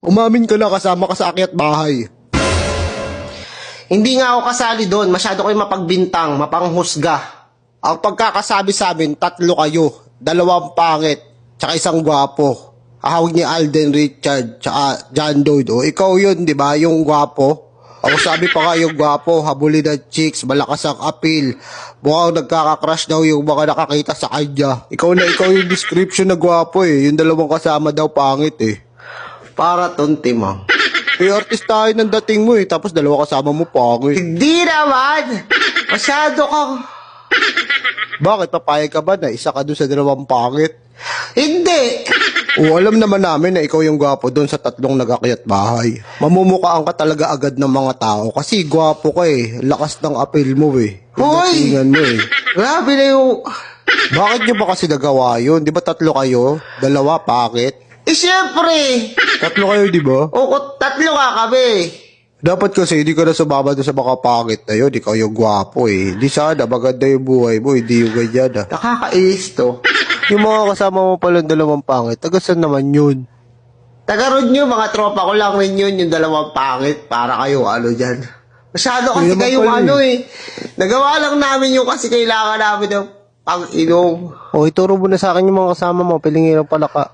Umamin ka na kasama ka sa akyat bahay. Hindi nga ako kasali doon. Masyado kayo mapagbintang, mapanghusga. Ang pagkakasabi sa amin, 3 kayo. 2 pangit, tsaka 1 gwapo. Ahawag ni Alden Richard, tsaka John Doyd. O, ikaw yun, di ba? Yung gwapo. Ako sabi pa nga yung gwapo, habulin ng chicks, malakas ang appeal. Mukhang nagkaka-crush daw yung mga nakakita sa kanya. Ikaw yung description na gwapo eh. Yung 2 kasama daw pangit eh. Para tunti mo. Eh, artist tayo ng dating mo eh. Tapos 2 kasama mo pangit. Hindi naman! Masyado kang... Bakit papayag ka ba na isa ka doon sa 2 pangit? Hindi! O, alam naman namin na ikaw yung gwapo doon sa 3 nag-akyat bahay. Mamumukhaan ka talaga agad ng mga tao kasi gwapo ka eh. Lakas ng appeal mo eh. Hoy! Datingan mo eh. Grabe na yung... Bakit nyo ba kasi nagawa yun? Di ba 3 kayo? 2 pangit? Eh, syempre! 3 kayo, di ba? O, 3 ka kami. Dapat kasi hindi ka na sumama doon sa mga pangit na yun. Ikaw yung gwapo eh. Di sana, maganda yung buhay mo. Hindi yung ganyan ah. Nakakainis to. Yung mga kasama mo pala 2 pangit, taga saan naman yun? Tagarod nyo, mga tropa ko lang rin yun, yung 2 pangit. Para kayo, ano dyan. Masyado kasi Hindi naman kayong pala ano eh. Nagawa lang namin yung kasi kailangan namin ng pang-inom. O, ituro mo na sa akin yung mga kasama mo. Pilingilang pala ka.